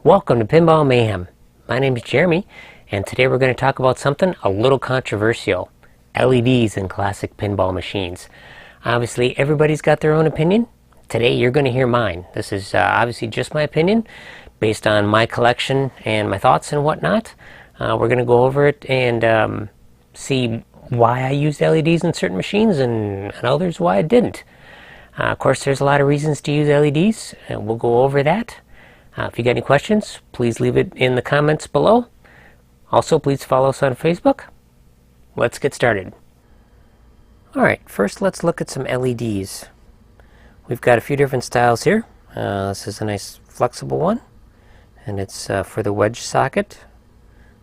Welcome to Pinball Mayhem. My name is Jeremy, and today we're going to talk about something a little controversial. LEDs in classic pinball machines. Obviously, everybody's got their own opinion. Today you're going to hear mine. This is obviously just my opinion, based on my collection and my thoughts and whatnot. We're going to go over it and see why I used LEDs in certain machines and others why I didn't. Of course, there's a lot of reasons to use LEDs, and we'll go over that. If you got any questions, please leave it in the comments below. Also, please follow us on Facebook. Let's get started. Alright, first let's look at some LEDs. We've got a few different styles here. This is a nice flexible one, and it's for the wedge socket.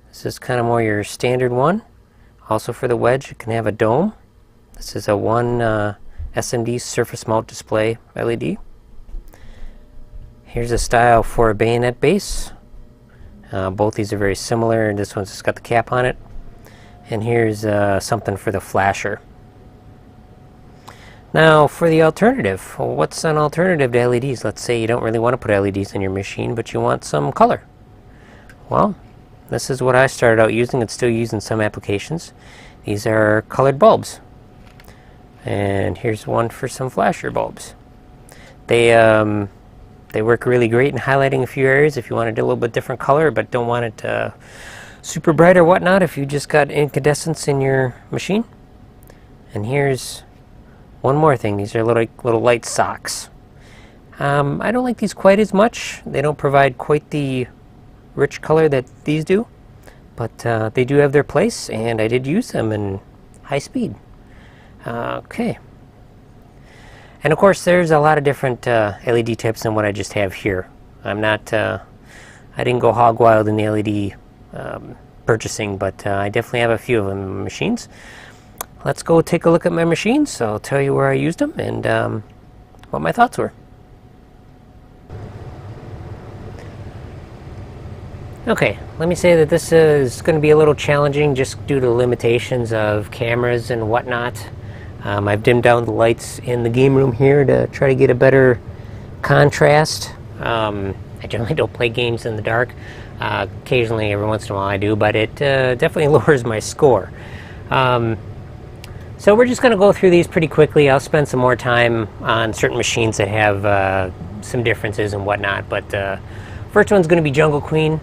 This is kind of more your standard one. Also for the wedge, it can have a dome. This is a one SMD surface mount display LED. Here's a style for a bayonet base. Both these are very similar. This one's just got the cap on it. And here's something for the flasher. Now for the alternative. Well, what's an alternative to LEDs? Let's say you don't really want to put LEDs in your machine, but you want some color. Well, this is what I started out using and still use in some applications. These are colored bulbs. And here's one for some flasher bulbs. They work really great in highlighting a few areas if you want to do a little bit different color but don't want it super bright or whatnot if you just got incandescence in your machine. And here's one more thing. These are little light socks. I don't like these quite as much. They don't provide quite the rich color that these do, but they do have their place, and I did use them in high speed. Okay. And of course, there's a lot of different LED types than what I just have here. I'm not, I didn't go hog wild in the LED purchasing, but I definitely have a few of them in my machines. Let's go take a look at my machines. I'll tell you where I used them and what my thoughts were. Okay, let me say that this is going to be a little challenging just due to limitations of cameras and whatnot. I've dimmed down the lights in the game room here to try to get a better contrast. I generally don't play games in the dark. Occasionally, every once in a while I do, but it definitely lowers my score. So we're just going to go through these pretty quickly. I'll spend some more time on certain machines that have some differences and whatnot, but first one's going to be Jungle Queen.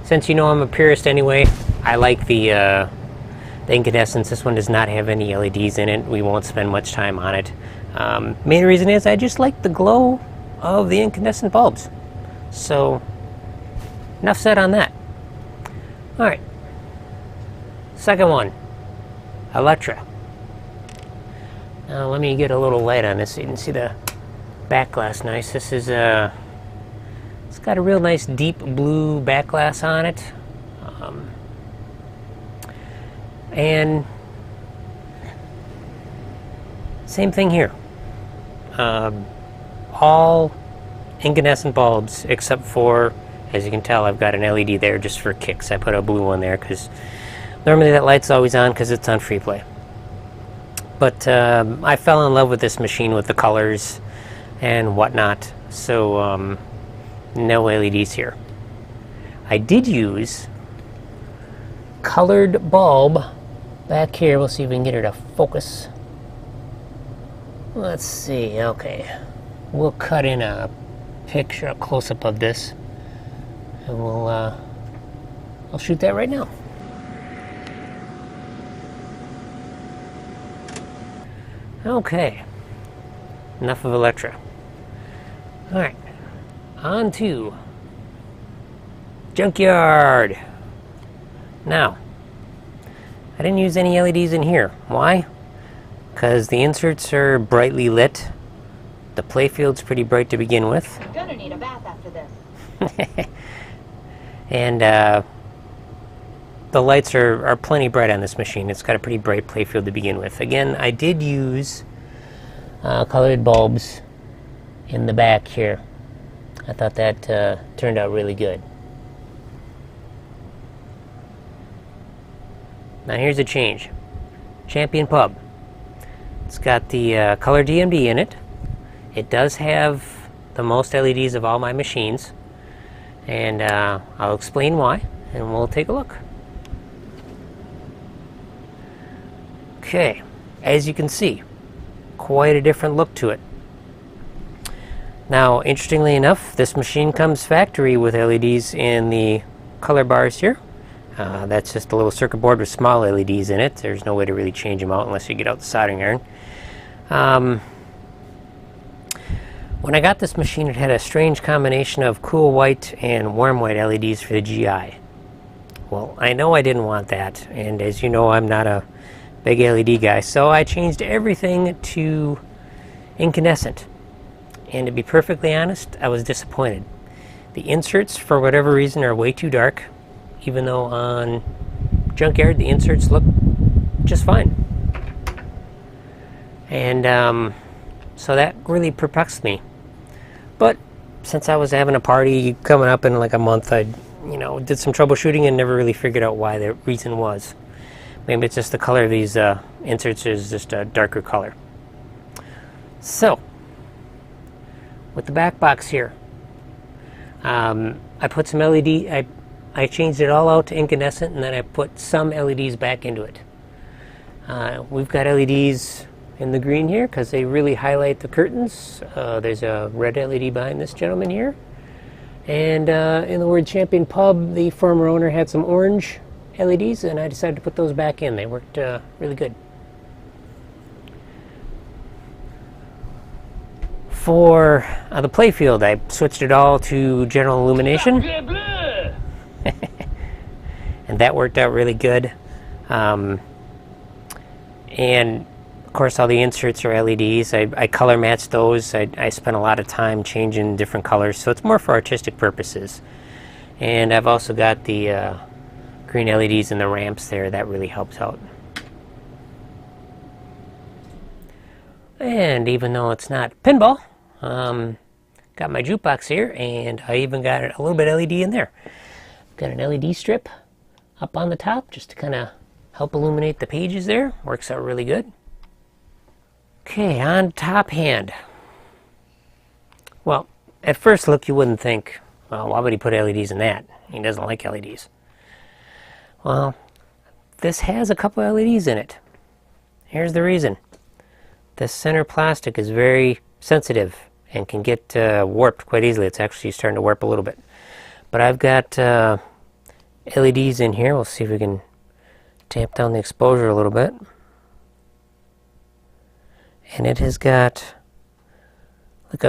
Since you know I'm a purist anyway, I like the incandescence. This one does not have any LEDs in it. We won't spend much time on it. Main reason is I just like the glow of the incandescent bulbs. So, enough said on that. Alright. Second one, Electra. Now let me get a little light on this so you can see the back glass nice. This is it's got a real nice deep blue back glass on it. And same thing here. All incandescent bulbs except for, as you can tell, I've got an LED there just for kicks. I put a blue one there because normally that light's always on because it's on free play. But I fell in love with this machine with the colors and whatnot, so no LEDs here. I did use colored bulb back here. We'll see if we can get her to focus. Let's see. Okay, we'll cut in a picture, a close-up of this, and I'll shoot that right now. Okay, enough of Electra. All right, on to Junkyard. Now, I didn't use any LEDs in here. Why? Because the inserts are brightly lit. The playfield's pretty bright to begin with. You're gonna need a bath after this. And the lights are plenty bright on this machine. It's got a pretty bright playfield to begin with. Again, I did use colored bulbs in the back here. I thought that turned out really good. Now here's a change. Champion Pub. It's got the color DMD in it. It does have the most LEDs of all my machines, and I'll explain why, and we'll take a look. Okay, as you can see, quite a different look to it. Now, interestingly enough, this machine comes factory with LEDs in the color bars here. That's just a little circuit board with small LEDs in it. There's no way to really change them out unless you get out the soldering iron. When I got this machine, it had a strange combination of cool white and warm white LEDs for the GI. Well, I know I didn't want that, and as you know, I'm not a big LED guy, so I changed everything to incandescent. And to be perfectly honest, I was disappointed. The inserts, for whatever reason, are way too dark, even though on Junkyard the inserts look just fine. And so that really perplexed me. But since I was having a party coming up in like a month, I did some troubleshooting and never really figured out why the reason was. Maybe it's just the color of these inserts is just a darker color. So, with the back box here, I put some LED, I changed it all out to incandescent, and then I put some LEDs back into it. We've got LEDs in the green here because they really highlight the curtains. There's a red LED behind this gentleman here. And in the word Champion Pub, the former owner had some orange LEDs, and I decided to put those back in. They worked really good. For the playfield, I switched it all to general illumination. And that worked out really good. And of course, all the inserts are LEDs. I color matched those. I spent a lot of time changing different colors, so it's more for artistic purposes. And I've also got the green LEDs in the ramps there. That really helps out. And even though it's not pinball, got my jukebox here, and I even got a little bit of LED in there. Got an LED strip up on the top just to kind of help illuminate the pages there. Works out really good. Okay, on top hand. Well, at first look you wouldn't think, well, why would he put LEDs in that? He doesn't like LEDs. Well, this has a couple LEDs in it. Here's the reason. This center plastic is very sensitive and can get warped quite easily. It's actually starting to warp a little bit. But I've got LEDs in here. We'll see if we can tamp down the exposure a little bit. And it has got like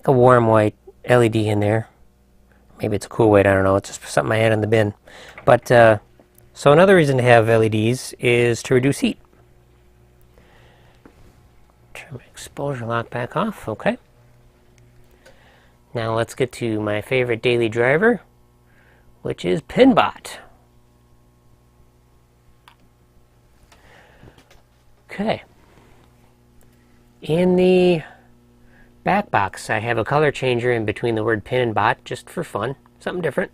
a warm white LED in there. Maybe it's a cool white, I don't know. It's just something I had in the bin. But so another reason to have LEDs is to reduce heat. Turn my exposure lock back off. Okay. Now let's get to my favorite daily driver, which is Pinbot. Okay. In the back box, I have a color changer in between the word pin and bot, just for fun, something different.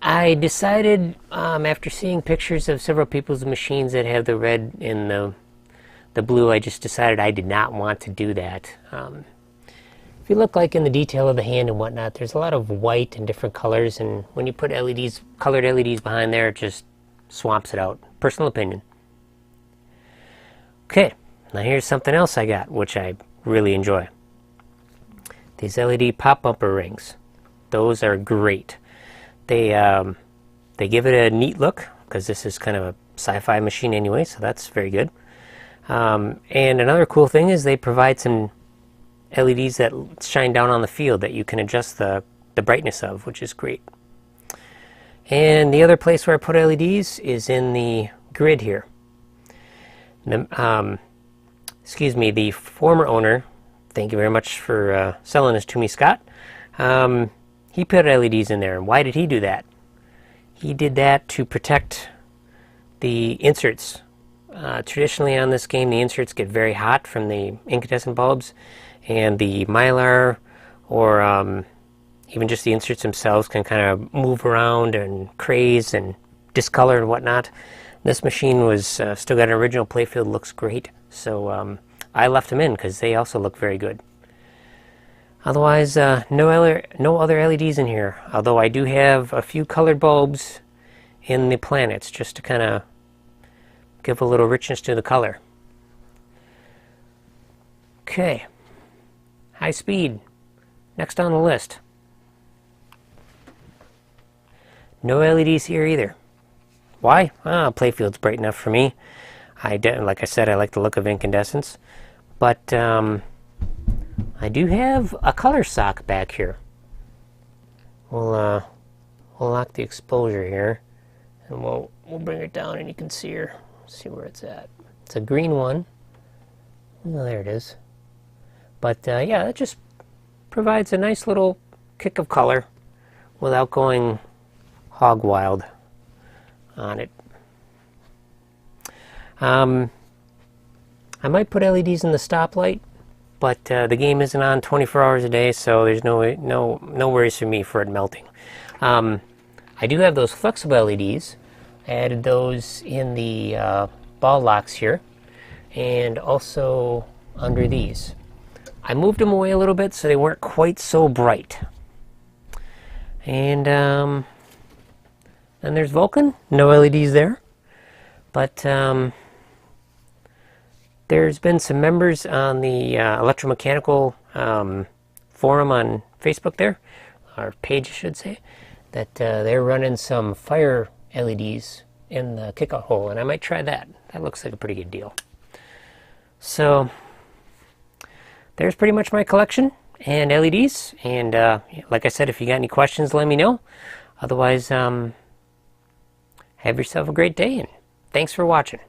I decided, after seeing pictures of several people's machines that have the red and the blue, I just decided I did not want to do that. If you look like in the detail of the hand and whatnot, there's a lot of white and different colors, and when you put LEDs, colored LEDs behind there, it just swamps it out. Personal opinion. Okay, now here's something else I got, which I really enjoy. These LED pop bumper rings. Those are great. They give it a neat look, because this is kind of a sci-fi machine anyway, so that's very good. And another cool thing is they provide some LEDs that shine down on the field that you can adjust the brightness of, which is great. And the other place where I put LEDs is in the grid here. Excuse me, the former owner, thank you very much for selling this to me, Scott. He put LEDs in there. And why did he do that? He did that to protect the inserts. Traditionally on this game, the inserts get very hot from the incandescent bulbs, and the mylar or even just the inserts themselves can kind of move around and craze and discolor and whatnot. This machine was still got an original playfield, looks great, so I left them in because they also look very good. Otherwise, no other LEDs in here, although I do have a few colored bulbs in the planets just to kind of give a little richness to the color. Okay, high speed, next on the list. No LEDs here either. Why? Playfield's bright enough for me. Like I said, I like the look of incandescence, but I do have a color sock back here. We'll lock the exposure here, and we'll bring it down, and you can see her. See where it's at. It's a green one. Oh, there it is. But yeah, it just provides a nice little kick of color without going hog wild on it. I might put LEDs in the stoplight, but the game isn't on 24 hours a day, so there's no worries for me for it melting. I do have those flexible LEDs. I added those in the ball locks here, and also under these. I moved them away a little bit so they weren't quite so bright. And then there's Vulcan, no LEDs there, but there's been some members on the electromechanical forum on Facebook there, or page I should say, that they're running some fire LEDs in the kickout hole, and I might try that. That looks like a pretty good deal. So there's pretty much my collection and LEDs, and like I said, if you got any questions, let me know. Otherwise, have yourself a great day, and thanks for watching.